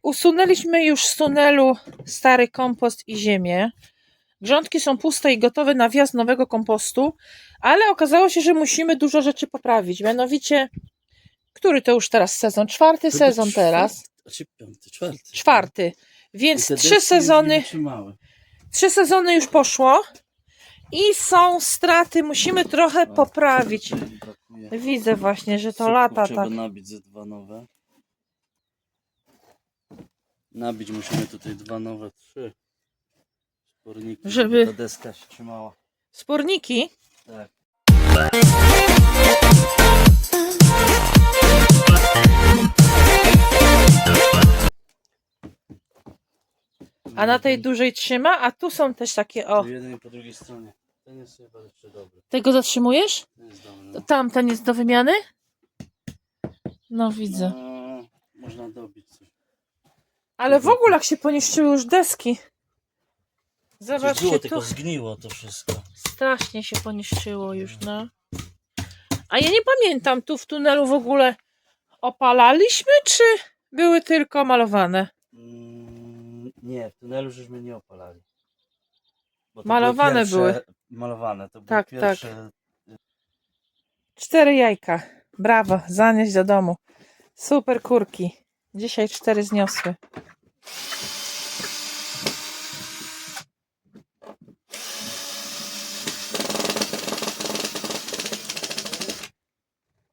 Usunęliśmy już z tunelu stary kompost i ziemię. Grządki są puste i gotowe na wjazd nowego kompostu, ale okazało się, że musimy dużo rzeczy poprawić. Mianowicie, który to już teraz sezon? Czwarty sezon teraz. Czwarty. Więc trzy sezony już poszło i są straty. Musimy trochę poprawić. Widzę właśnie, że to lata tak. Trzeba nabić ze dwa nowe. Nabić musimy tutaj dwa nowe, trzy sporniki, żeby ta deska się trzymała. Sporniki? Tak. A na tej dużej trzyma, a tu są też takie o. Po jednej i po drugiej stronie. Ten jest chyba jeszcze dobry. Tego zatrzymujesz? Ten jest dobry, To tamten jest do wymiany? No widzę. No, można dobić coś. Ale w ogóle jak się poniszczyły już deski. Zobaczcie, tylko tu zgniło to wszystko. strasznie się poniszczyło już, no. A ja nie pamiętam, tu w tunelu w ogóle opalaliśmy, czy były tylko malowane? Nie, w tunelu żeśmy nie opalali. Bo to Malowane były. Malowane, to były Tak, pierwsze. 4 jajka. Brawo, zanieść do domu. Super kurki. Dzisiaj 4 zniosły.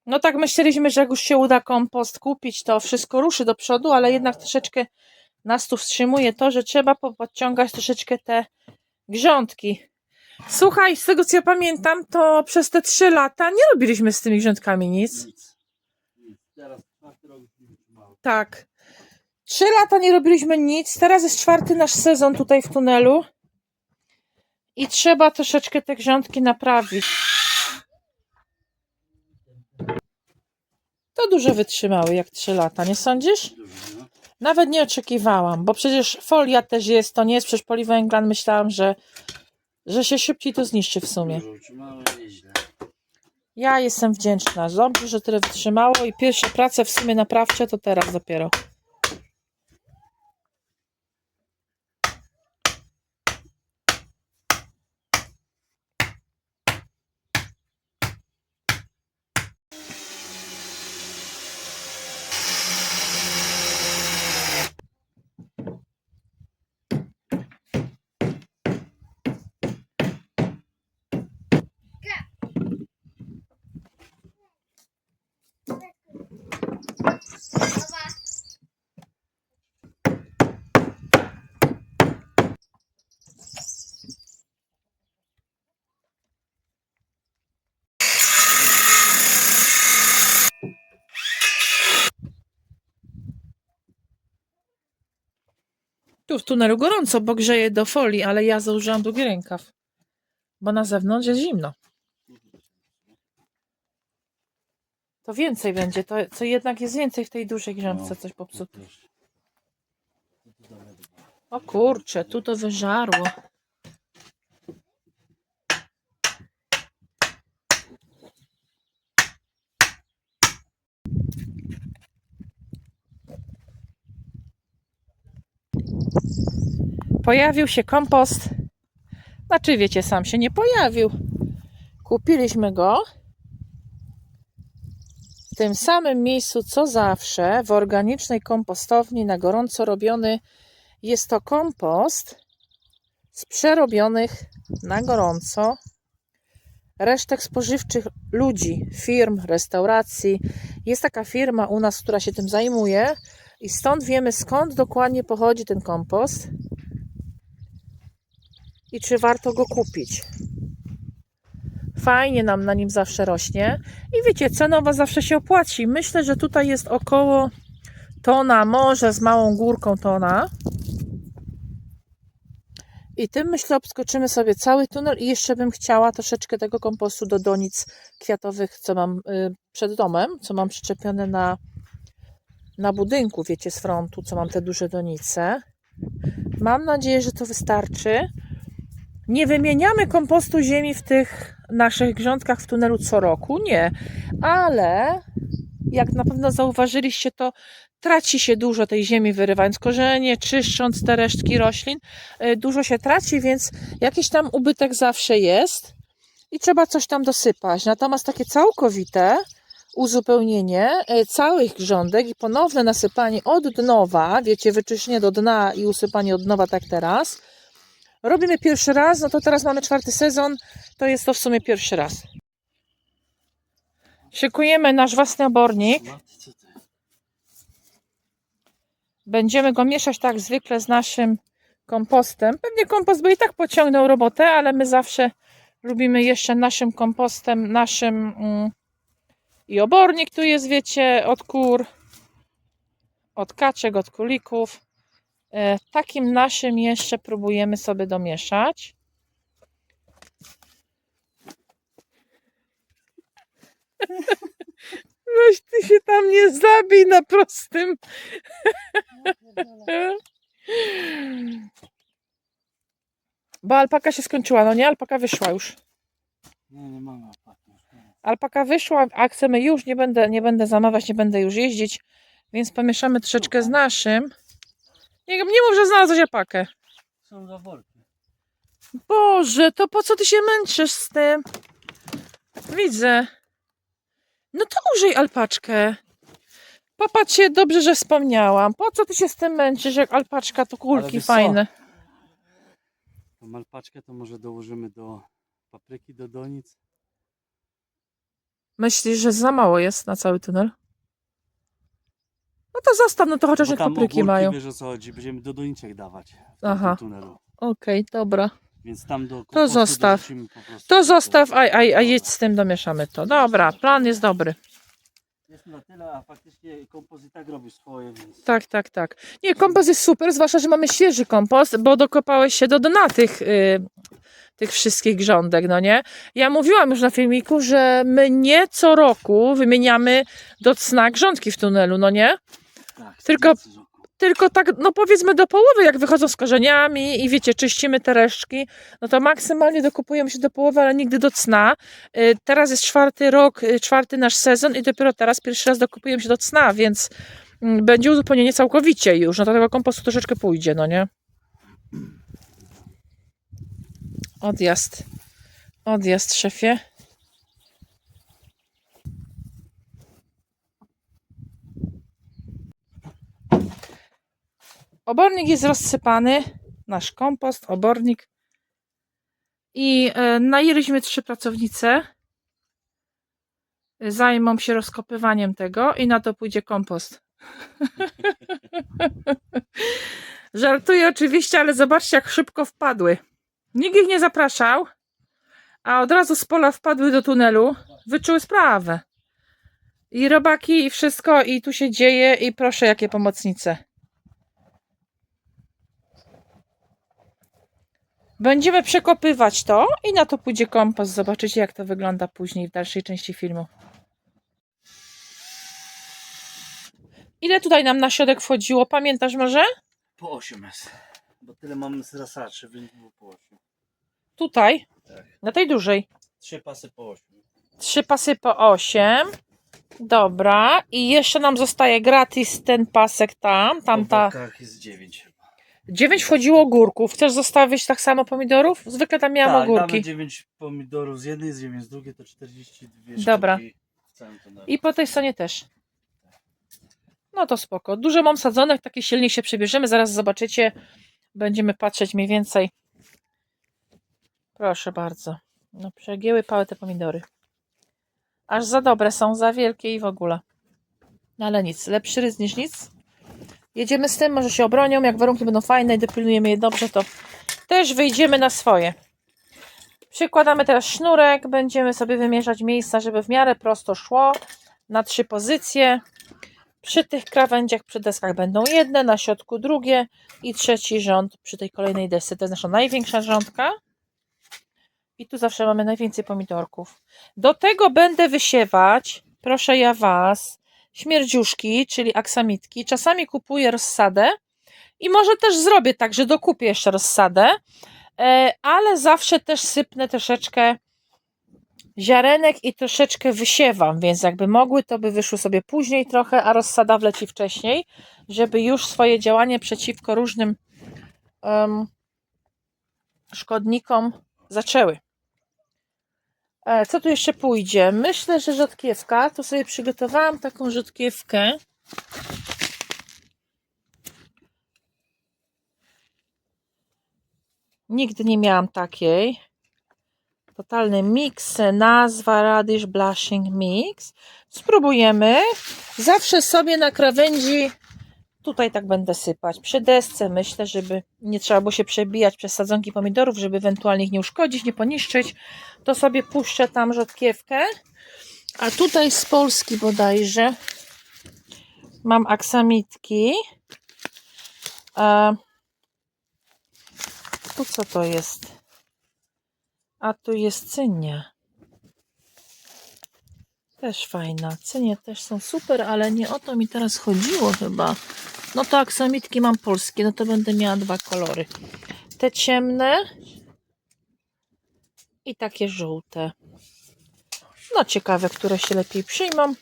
No tak myśleliśmy, że jak już się uda kompost kupić, to wszystko ruszy do przodu, ale jednak troszeczkę nas tu wstrzymuje to, że trzeba podciągać troszeczkę te grządki. Słuchaj, z tego co ja pamiętam, to przez te 3 lata nie robiliśmy z tymi grządkami nic. Nic. Teraz 4 rok już mało. Tak. 3 lata nie robiliśmy nic. Teraz jest 4. nasz sezon tutaj w tunelu. I trzeba troszeczkę te grządki naprawić. To dużo wytrzymały jak 3 lata, nie sądzisz? Nawet nie oczekiwałam, bo przecież folia też jest, to nie jest przecież poliwęglan. Myślałam, że się szybciej to zniszczy w sumie. Ja jestem wdzięczna. Dobrze, że tyle wytrzymało i pierwsze prace w sumie naprawcze to teraz dopiero. Tu w tunelu gorąco, bo grzeje do folii, ale ja założyłam długi rękaw, bo na zewnątrz jest zimno. To więcej będzie, to co jednak jest więcej w tej dużej grządce, coś popsute. O kurczę, tu to wyżarło. Pojawił się kompost. Znaczy wiecie, sam się nie pojawił. Kupiliśmy go w tym samym miejscu co zawsze, w organicznej kompostowni, na gorąco robiony. Jest to kompost z przerobionych na gorąco resztek spożywczych ludzi, firm, restauracji. Jest taka firma u nas, która się tym zajmuje i stąd wiemy, skąd dokładnie pochodzi ten kompost i czy warto go kupić. Fajnie nam na nim zawsze rośnie i wiecie, cenowo zawsze się opłaci. Myślę, że tutaj jest około tona, może z małą górką tona. I tym, myślę, obskoczymy sobie cały tunel i jeszcze bym chciała troszeczkę tego kompostu do donic kwiatowych, co mam przed domem, co mam przyczepione na budynku, wiecie, z frontu, co mam te duże donice. Mam nadzieję, że to wystarczy. Nie wymieniamy kompostu ziemi w tych naszych grządkach w tunelu co roku, nie. Ale jak na pewno zauważyliście, to traci się dużo tej ziemi, wyrywając korzenie, czyszcząc te resztki roślin. Dużo się traci, więc jakiś tam ubytek zawsze jest i trzeba coś tam dosypać. Natomiast takie całkowite uzupełnienie całych grządek i ponowne nasypanie od nowa, wiecie, wyczyszczenie do dna i usypanie od nowa, tak teraz, robimy pierwszy raz. No to teraz mamy 4. sezon, to jest to w sumie pierwszy raz. Szykujemy nasz własny obornik. Będziemy go mieszać tak zwykle z naszym kompostem. Pewnie kompost by i tak pociągnął robotę, ale my zawsze lubimy jeszcze naszym kompostem, naszym i obornik tu jest, wiecie, od kur, od kaczek, od królików. Takim naszym jeszcze próbujemy sobie domieszać. Weź ty się tam nie zabij na prostym. Bo alpaka się skończyła, no nie? Alpaka wyszła już. Nie mamy alpaki. Alpaka wyszła, a chcemy już, nie będę zamawiać, nie będę już jeździć, więc pomieszamy troszeczkę z naszym. Nie mów, że znalazłeś alpakę. Są za worki. Boże, to po co ty się męczysz z tym? Widzę. No to użyj alpaczkę. Popatrz się, dobrze, że wspomniałam. Po co ty się z tym męczysz, jak alpaczka to kulki fajne. Tą alpaczkę to może dołożymy do papryki, do donic. Myślisz, że za mało jest na cały tunel? No to zostaw, no to chociaż jak papryki mają. Wiesz, o co chodzi, będziemy do doniczek dawać w tym tunelu. Okej, dobra. Więc tam do To zostaw. To zostaw, a jedź z tym, domieszamy to. Dobra, plan jest dobry. Jest na tyle, a faktycznie kompost i tak robi swoje, więc... Tak. Nie, kompost jest super, zwłaszcza, że mamy świeży kompost, bo dokopałeś się do dna tych wszystkich grządek, no nie? Ja mówiłam już na filmiku, że my nie co roku wymieniamy do cna grządki w tunelu, no nie? Tak, Tylko tak, no powiedzmy do połowy, jak wychodzą z korzeniami i wiecie, czyścimy te resztki, no to maksymalnie dokupujemy się do połowy, ale nigdy do cna. Teraz jest 4. rok, 4. nasz sezon i dopiero teraz pierwszy raz dokupujemy się do cna, więc będzie uzupełnienie całkowicie już, no to tego kompostu troszeczkę pójdzie, no nie? Odjazd, szefie. Obornik jest rozsypany, nasz kompost, obornik. I najęliśmy 3 pracownice. Zajmą się rozkopywaniem tego i na to pójdzie kompost. Żartuję oczywiście, ale zobaczcie, jak szybko wpadły. Nikt ich nie zapraszał, a od razu z pola wpadły do tunelu. Wyczuły sprawę. I robaki, i wszystko, i tu się dzieje, i proszę, jakie pomocnice. Będziemy przekopywać to i na to pójdzie kompost. Zobaczycie, jak to wygląda później w dalszej części filmu. Ile tutaj nam na środek wchodziło? Pamiętasz może? Po 8 jest. Bo tyle mamy z rasaczy, więc było po 8. Tutaj? Tak. Na tej dużej. 3 pasy po 8. 3 pasy po 8. Dobra. I jeszcze nam zostaje gratis ten pasek tam. Tamta. Po bokach jest 9. 9 wchodziło ogórków. Chcesz zostawić tak samo pomidorów? Zwykle tam miałam Tak, ogórki. damy 9 pomidorów z jednej, z 9 z drugiej, to 42 Dobra. sztuki w całym tunelu. I po tej stronie też. No to spoko. Dużo mam sadzonek, takie silniej się przebierzemy. Zaraz zobaczycie. Będziemy patrzeć mniej więcej. Proszę bardzo. No przegięły pałe te pomidory. Aż za dobre są, za wielkie i w ogóle. No ale nic. Lepszy rys niż nic. Jedziemy z tym, może się obronią. Jak warunki będą fajne i dopilnujemy je dobrze, to też wyjdziemy na swoje. Przykładamy teraz sznurek. Będziemy sobie wymierzać miejsca, żeby w miarę prosto szło. Na 3 pozycje. Przy tych krawędziach, przy deskach będą jedne, na środku drugie i 3. rząd przy tej kolejnej desce. To jest nasza największa rządka. I tu zawsze mamy najwięcej pomidorków. Do tego będę wysiewać, proszę ja was, śmierdziuszki, czyli aksamitki. Czasami kupuję rozsadę i może też zrobię tak, że dokupię jeszcze rozsadę, ale zawsze też sypnę troszeczkę ziarenek i troszeczkę wysiewam, więc jakby mogły, to by wyszły sobie później trochę, a rozsada wleci wcześniej, żeby już swoje działanie przeciwko różnym szkodnikom zaczęły. Co tu jeszcze pójdzie? Myślę, że rzodkiewka. Tu sobie przygotowałam taką rzodkiewkę. Nigdy nie miałam takiej. Totalny mix, nazwa Radish Blushing Mix. Spróbujemy. Zawsze sobie na krawędzi, tutaj tak będę sypać, przy desce, myślę, żeby nie trzeba było się przebijać przez sadzonki pomidorów, żeby ewentualnie ich nie uszkodzić, nie poniszczyć, to sobie puszczę tam rzodkiewkę. A tutaj z Polski bodajże mam aksamitki. Tu co to jest? A tu jest cynia. Też fajna. Cynie też są super, ale nie o to mi teraz chodziło chyba. No to aksamitki mam polskie, no to będę miała dwa kolory. Te ciemne i takie żółte. No ciekawe, które się lepiej przyjmą.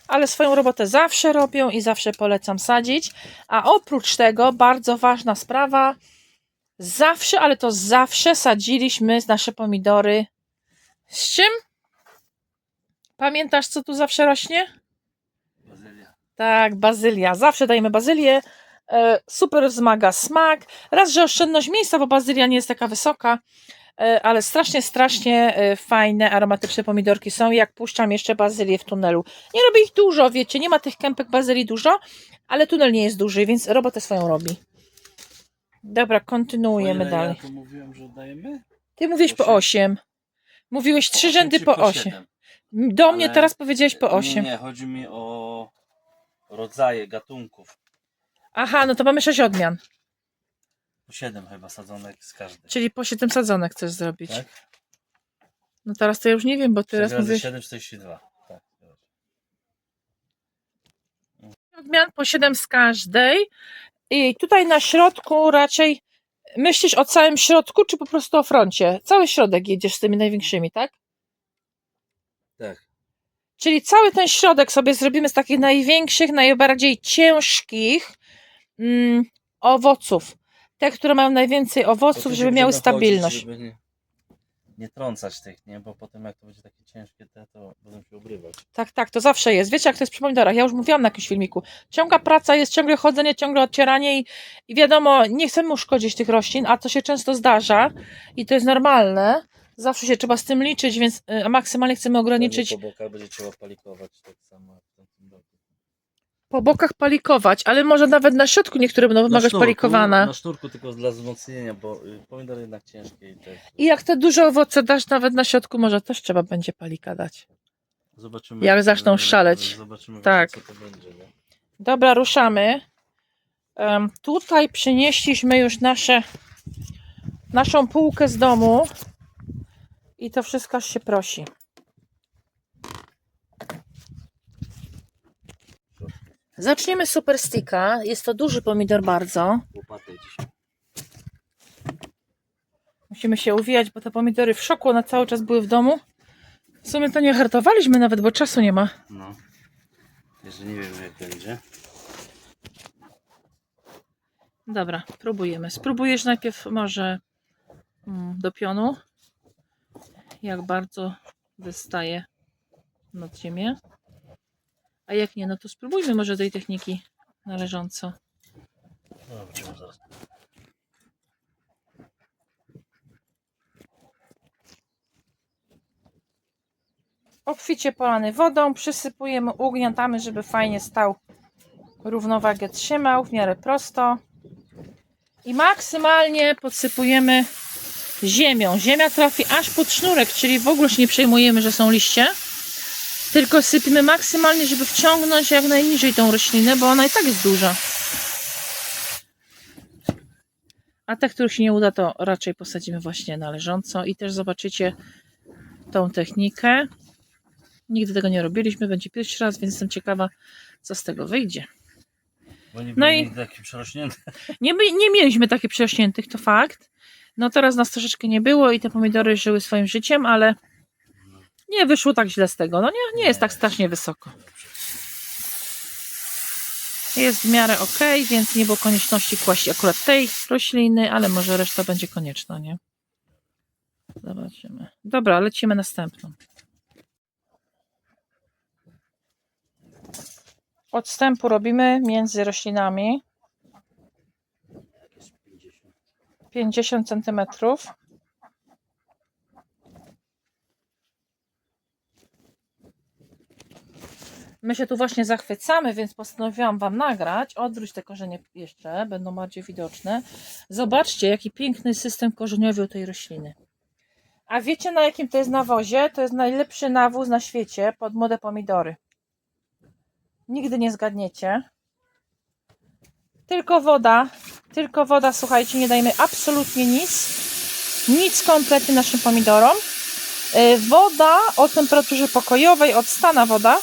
Ale swoją robotę zawsze robią i zawsze polecam sadzić. A oprócz tego bardzo ważna sprawa. Zawsze, ale to zawsze sadziliśmy nasze pomidory. Z czym? Pamiętasz, co tu zawsze rośnie? Bazylia. Tak, bazylia. Zawsze dajemy bazylię. Super wzmaga smak. Raz, że oszczędność miejsca, bo bazylia nie jest taka wysoka, ale strasznie fajne, aromatyczne pomidorki są. Jak puszczam jeszcze bazylię w tunelu. Nie robię ich dużo, wiecie, nie ma tych kępek bazylii dużo, ale tunel nie jest duży, więc robotę swoją robi. Dobra, kontynuujemy dalej. Ja to mówiłem, że dajemy? Ty mówiłeś po 8. Mówiłeś 3 rzędy po 8. Do mnie Ale teraz powiedziałeś po 8. Nie, chodzi mi o rodzaje gatunków. Aha, no to mamy 6 odmian. Po 7 chyba sadzonek z każdej. Czyli po 7 sadzonek chcesz zrobić. Tak? No teraz to ja już nie wiem, bo teraz 4 razy mówisz 7, 42. Tak. odmian po 7 z każdej. I tutaj na środku raczej myślisz o całym środku, czy po prostu o froncie? Cały środek jedziesz z tymi największymi, tak? Tak. Czyli cały ten środek sobie zrobimy z takich największych, najbardziej ciężkich owoców. Te, które mają najwięcej owoców, żeby miały stabilność. Żeby nie trącać tych, nie? Bo potem jak to będzie takie ciężkie, to będą się obrywać. Tak, to zawsze jest. Wiecie, jak to jest przy pomidorach? Ja już mówiłam na jakimś filmiku. Ciągła praca jest, ciągle chodzenie, ciągle odcieranie i wiadomo, nie chcemy uszkodzić tych roślin, a to się często zdarza i to jest normalne. Zawsze się trzeba z tym liczyć, więc maksymalnie chcemy ograniczyć. Po bokach będzie trzeba palikować tak samo jak w tamtym roku. Po bokach palikować, ale może nawet na środku niektóre będą wymagać palikowane. Na sznurku tylko dla wzmocnienia, bo pomidory jednak ciężkie. I jak te duże owoce dasz nawet na środku, może też trzeba będzie palika dać. Zobaczymy. Jak zaczną szaleć. Zobaczymy, tak. Co to będzie. Nie? Dobra, ruszamy. Tutaj przynieśliśmy już naszą półkę z domu i to wszystko aż się prosi. Zaczniemy z Super Sticka. Jest to duży pomidor bardzo. Łopatę dzisiaj. Musimy się uwijać, bo te pomidory w szoku, one cały czas były w domu. W sumie to nie hartowaliśmy nawet, bo czasu nie ma. No. Jeszcze nie wiem jak będzie. Dobra, próbujemy. Spróbujesz najpierw może do pionu. Jak bardzo wystaje nad ziemię. A jak nie, no to spróbujmy może tej techniki należąco. No, zaraz. Obficie polany wodą, przysypujemy, ugniatamy, żeby fajnie stał, równowagę trzymał, w miarę prosto. I maksymalnie podsypujemy ziemią. Ziemia trafi aż pod sznurek, czyli w ogóle się nie przejmujemy, że są liście. Tylko sypimy maksymalnie, żeby wciągnąć jak najniżej tą roślinę, bo ona i tak jest duża. A te, których się nie uda, to raczej posadzimy właśnie należąco. I też zobaczycie tą technikę. Nigdy tego nie robiliśmy, będzie pierwszy raz, więc jestem ciekawa, co z tego wyjdzie. Bo nie No były i nigdy takie przerośnięte. nie mieliśmy takich przerośniętych, to fakt. No teraz nas troszeczkę nie było i te pomidory żyły swoim życiem, ale Nie wyszło tak źle z tego. No nie jest tak strasznie wysoko. Jest w miarę ok, więc nie było konieczności kłaść akurat tej rośliny, ale może reszta będzie konieczna, nie? Zobaczymy. Dobra, lecimy następną. Odstępu robimy między roślinami 50 cm. My się tu właśnie zachwycamy, więc postanowiłam Wam nagrać. Odwróć te korzenie jeszcze, będą bardziej widoczne. Zobaczcie, jaki piękny system korzeniowy u tej rośliny. A wiecie, na jakim to jest nawozie? To jest najlepszy nawóz na świecie pod młode pomidory. Nigdy nie zgadniecie. Tylko woda, słuchajcie, nie dajemy absolutnie nic kompletnie naszym pomidorom. Woda o temperaturze pokojowej, odstana woda,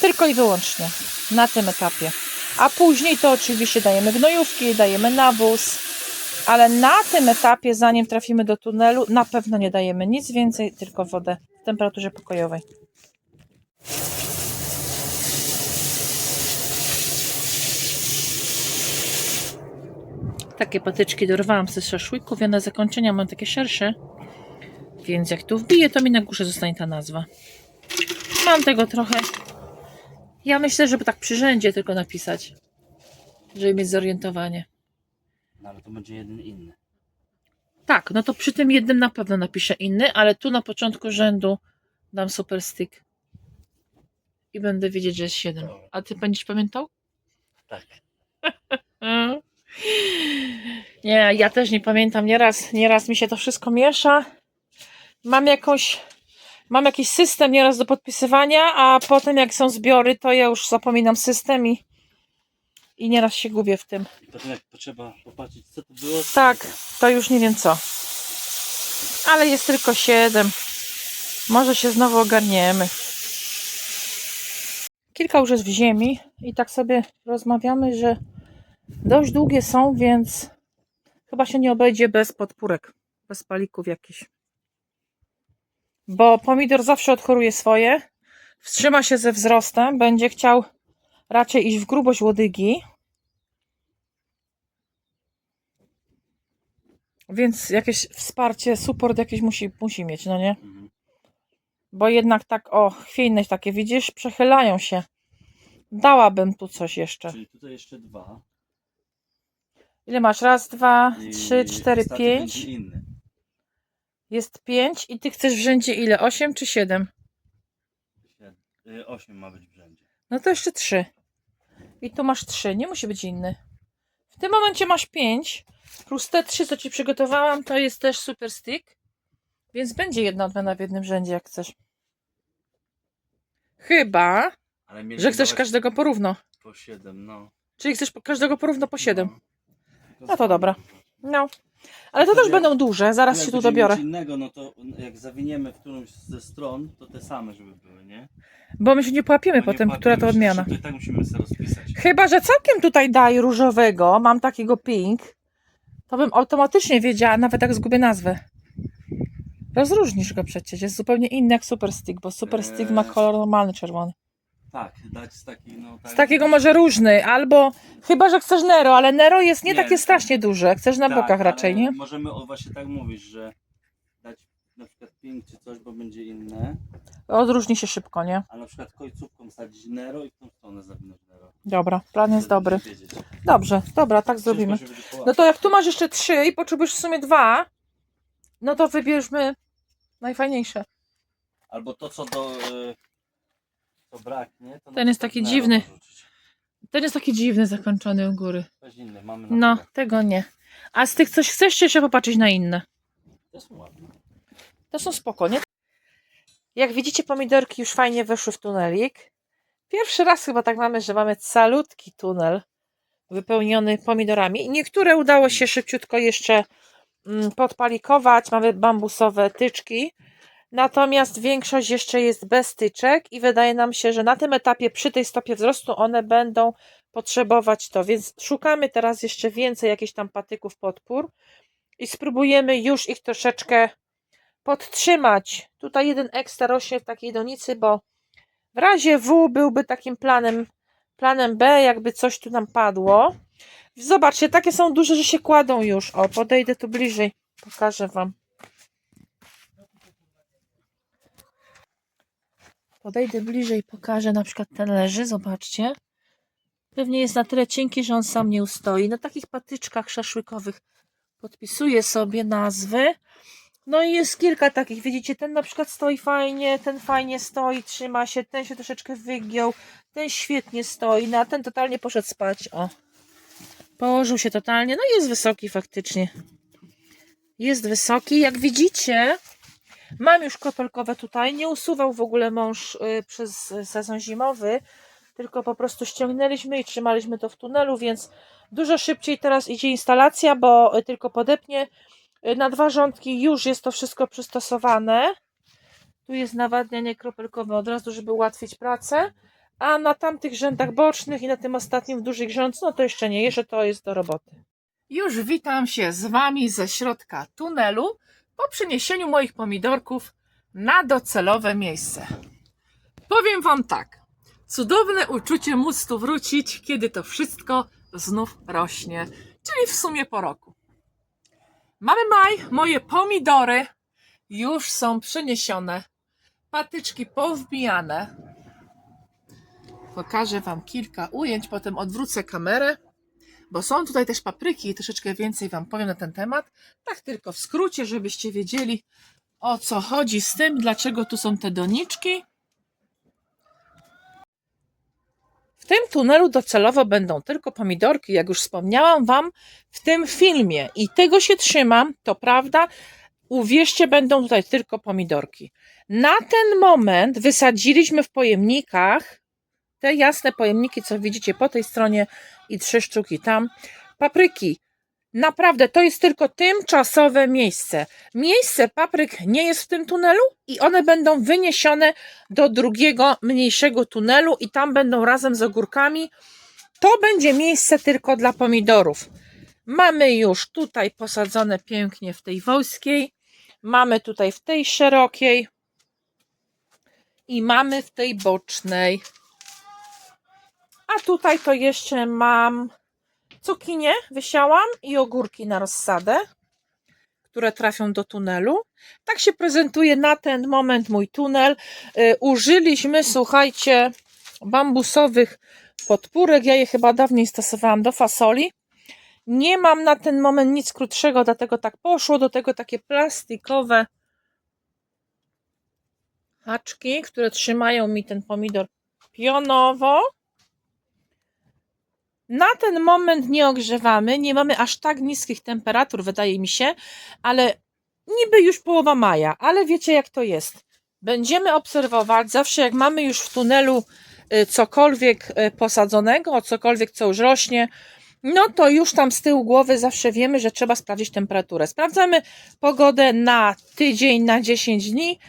tylko i wyłącznie na tym etapie. A później to oczywiście dajemy gnojówki, dajemy nawóz, ale na tym etapie, zanim trafimy do tunelu, na pewno nie dajemy nic więcej, tylko wodę w temperaturze pokojowej. Takie patyczki dorwałam ze szaszłyków, ja na zakończenia mam takie szersze, więc jak tu wbiję, to mi na górze zostanie ta nazwa. Mam tego trochę. Ja myślę, żeby tak przy rzędzie tylko napisać, żeby mieć zorientowanie. No ale to będzie jeden inny. Tak, no to przy tym jednym na pewno napiszę inny, ale tu na początku rzędu dam super stick. I będę wiedzieć, że jest 7. A ty będziesz pamiętał? Tak. Nie, ja też nie pamiętam. Nieraz mi się to wszystko miesza. Mam jakiś system nieraz do podpisywania, a potem jak są zbiory, to ja już zapominam system i nieraz się gubię w tym. I potem jak potrzeba popatrzeć, co to było. Tak, to już nie wiem co. Ale jest tylko 7. Może się znowu ogarniemy. Kilka już jest w ziemi i tak sobie rozmawiamy, że dość długie są, więc chyba się nie obejdzie bez podpórek, bez palików jakichś. Bo pomidor zawsze odchoruje swoje, wstrzyma się ze wzrostem, będzie chciał raczej iść w grubość łodygi. Więc jakieś wsparcie, support jakiś musi mieć, no nie? Mhm. Bo jednak tak, chwiejne takie, widzisz, przechylają się. Dałabym tu coś jeszcze. Czyli tutaj jeszcze 2. Ile masz? Raz, dwa, I 3, 4, ostatni 5. będzie inny. Jest 5 i ty chcesz w rzędzie ile? 8 czy 7? 8 ma być w rzędzie. No to jeszcze 3. I tu masz 3, nie musi być inny. W tym momencie masz 5, plus te 3, co ci przygotowałam, to jest też super stick. Więc będzie jedna odmiana w jednym rzędzie, jak chcesz. Chyba, Ale mieli że chcesz dawać każdego porówno. po 7, no. Czyli chcesz każdego porówno po 7. No to dobra. No. Ale to też będą duże, zaraz się tu dobiorę. Innego, no to jak zawiniemy w którąś ze stron, to te same, żeby były, nie? Bo my się nie połapiemy Bo nie potem, płapiemy która to się, odmiana. To i tak musimy sobie rozpisać. Chyba, że całkiem tutaj daj różowego, mam takiego pink, to bym automatycznie wiedziała, nawet jak zgubię nazwę. Rozróżnisz go przecież, jest zupełnie inny jak Super Stick, bo Super Stick ma kolor normalny, czerwony. Tak, dać z takiego, no tak. Z takiego może różny, albo chyba, że chcesz Nero, ale Nero jest nie Nie, takie strasznie duże, chcesz na tak, bokach raczej, ale nie? możemy właśnie tak mówić, że dać na przykład pink czy coś, bo będzie inne, Odróżni się szybko, nie? a na przykład końcówką sadzić Nero i w tą stronę zawinąć Nero. Dobra, plan jest Wtedy dobry. będziesz wiedzieć. Dobrze, dobra, tak Ciężko zrobimy. się będzie połapać. No to jak tu masz jeszcze 3 i potrzebujesz w sumie 2, no to wybierzmy najfajniejsze. Albo to co co braknie, to Ten na jest przykład taki Nero dziwny. dorzucić. Ten jest taki dziwny, zakończony u góry. Weź inny, mamy na No, tyle. tego nie. A z tych coś chcesz jeszcze popatrzeć na inne? To są ładne. To są spoko, nie? Jak widzicie, pomidorki już fajnie weszły w tunelik. Pierwszy raz chyba tak mamy, że mamy calutki tunel wypełniony pomidorami. Niektóre udało się szybciutko jeszcze podpalikować. Mamy bambusowe tyczki. Natomiast większość jeszcze jest bez tyczek i wydaje nam się, że na tym etapie, przy tej stopie wzrostu, one będą potrzebować to. Więc szukamy teraz jeszcze więcej jakichś tam patyków podpór i spróbujemy już ich troszeczkę podtrzymać. Tutaj jeden ekstra rośnie w takiej donicy, bo w razie W byłby takim planem B, jakby coś tu nam padło. Zobaczcie, takie są duże, że się kładą już. O, podejdę tu bliżej, pokażę Wam. Podejdę bliżej, pokażę, na przykład ten leży, zobaczcie. Pewnie jest na tyle cienki, że on sam nie ustoi. Na takich patyczkach szaszłykowych podpisuję sobie nazwy. No i jest kilka takich, widzicie, ten na przykład stoi fajnie, ten fajnie stoi, trzyma się, ten się troszeczkę wygiął, ten świetnie stoi, no a ten totalnie poszedł spać, o. Położył się totalnie, no i jest wysoki faktycznie. Jest wysoki, jak widzicie, mam już kropelkowe tutaj, nie usuwał w ogóle mąż przez sezon zimowy, tylko po prostu ściągnęliśmy i trzymaliśmy to w tunelu, więc dużo szybciej teraz idzie instalacja, bo tylko podepnie na 2 rządki, już jest to wszystko przystosowane. Tu jest nawadnianie kropelkowe od razu, żeby ułatwić pracę, a na tamtych rzędach bocznych i na tym ostatnim w dużych rząd, no to jeszcze nie, jeszcze to jest do roboty. Już witam się z Wami ze środka tunelu po przeniesieniu moich pomidorków na docelowe miejsce. Powiem Wam tak, cudowne uczucie móc tu wrócić, kiedy to wszystko znów rośnie, czyli w sumie po roku. Mamy maj, moje pomidory już są przeniesione, patyczki powbijane. Pokażę Wam kilka ujęć, potem odwrócę kamerę, bo są tutaj też papryki i troszeczkę więcej Wam powiem na ten temat. Tak tylko w skrócie, żebyście wiedzieli, o co chodzi z tym, dlaczego tu są te doniczki. W tym tunelu docelowo będą tylko pomidorki, jak już wspomniałam Wam w tym filmie i tego się trzymam, to prawda, uwierzcie, będą tutaj tylko pomidorki. Na ten moment wysadziliśmy w pojemnikach, te jasne pojemniki, co widzicie po tej stronie i 3 sztuki tam, papryki. Naprawdę, to jest tylko tymczasowe miejsce. Miejsce papryk nie jest w tym tunelu i one będą wyniesione do drugiego, mniejszego tunelu i tam będą razem z ogórkami. To będzie miejsce tylko dla pomidorów. Mamy już tutaj posadzone pięknie w tej wąskiej, mamy tutaj w tej szerokiej i mamy w tej bocznej. A tutaj to jeszcze mam cukinię, wysiałam i ogórki na rozsadę, które trafią do tunelu. Tak się prezentuje na ten moment mój tunel. Użyliśmy, słuchajcie, bambusowych podpórek. Ja je chyba dawniej stosowałam do fasoli. Nie mam na ten moment nic krótszego, dlatego tak poszło. Do tego takie plastikowe haczki, które trzymają mi ten pomidor pionowo. Na ten moment nie ogrzewamy, nie mamy aż tak niskich temperatur, wydaje mi się, ale niby już połowa maja, ale wiecie jak to jest. Będziemy obserwować, zawsze jak mamy już w tunelu cokolwiek posadzonego, cokolwiek co już rośnie, no to już tam z tyłu głowy zawsze wiemy, że trzeba sprawdzić temperaturę. Sprawdzamy pogodę na tydzień, na 10 dni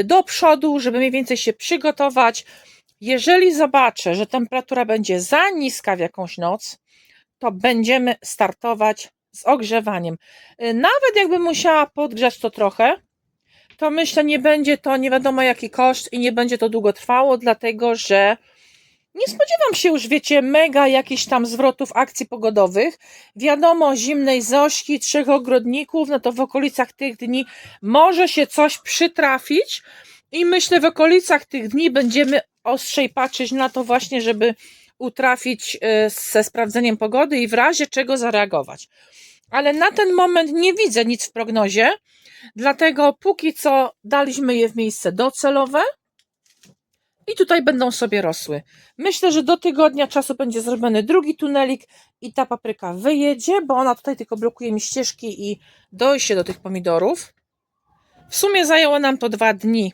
do przodu, żeby mniej więcej się przygotować. Jeżeli zobaczę, że temperatura będzie za niska w jakąś noc, to będziemy startować z ogrzewaniem. Nawet jakbym musiała podgrzać to trochę, to myślę, nie będzie to nie wiadomo jaki koszt i nie będzie to długo trwało, dlatego że nie spodziewam się już, wiecie, mega jakichś tam zwrotów akcji pogodowych. Wiadomo, zimnej Zośki, 3 ogrodników, no to w okolicach tych dni może się coś przytrafić i myślę, w okolicach tych dni będziemy ostrzej patrzeć na to właśnie, żeby utrafić ze sprawdzeniem pogody i w razie czego zareagować. Ale na ten moment nie widzę nic w prognozie, dlatego póki co daliśmy je w miejsce docelowe i tutaj będą sobie rosły. Myślę, że do tygodnia czasu będzie zrobiony drugi tunelik i ta papryka wyjedzie, bo ona tutaj tylko blokuje mi ścieżki i dojście do tych pomidorów. W sumie zajęło nam to 2 dni.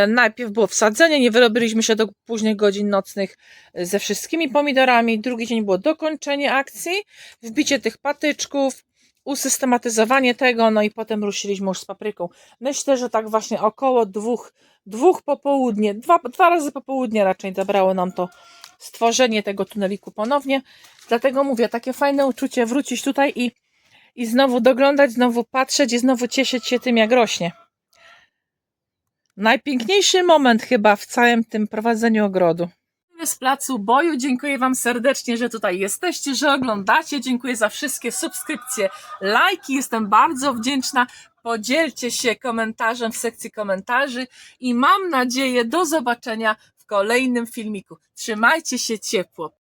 Najpierw było wsadzenie, nie wyrobiliśmy się do późnych godzin nocnych ze wszystkimi pomidorami. Drugi dzień było dokończenie akcji, wbicie tych patyczków, usystematyzowanie tego, no i potem ruszyliśmy już z papryką. Myślę, że tak właśnie około dwóch popołudnie, dwa razy popołudnie raczej zabrało nam to stworzenie tego tuneliku ponownie. Dlatego mówię, takie fajne uczucie wrócić tutaj i znowu doglądać, znowu patrzeć i znowu cieszyć się tym, jak rośnie. Najpiękniejszy moment chyba w całym tym prowadzeniu ogrodu. Z placu boju. Dziękuję Wam serdecznie, że tutaj jesteście, że oglądacie. Dziękuję za wszystkie subskrypcje, lajki. Jestem bardzo wdzięczna. Podzielcie się komentarzem w sekcji komentarzy i mam nadzieję do zobaczenia w kolejnym filmiku. Trzymajcie się ciepło.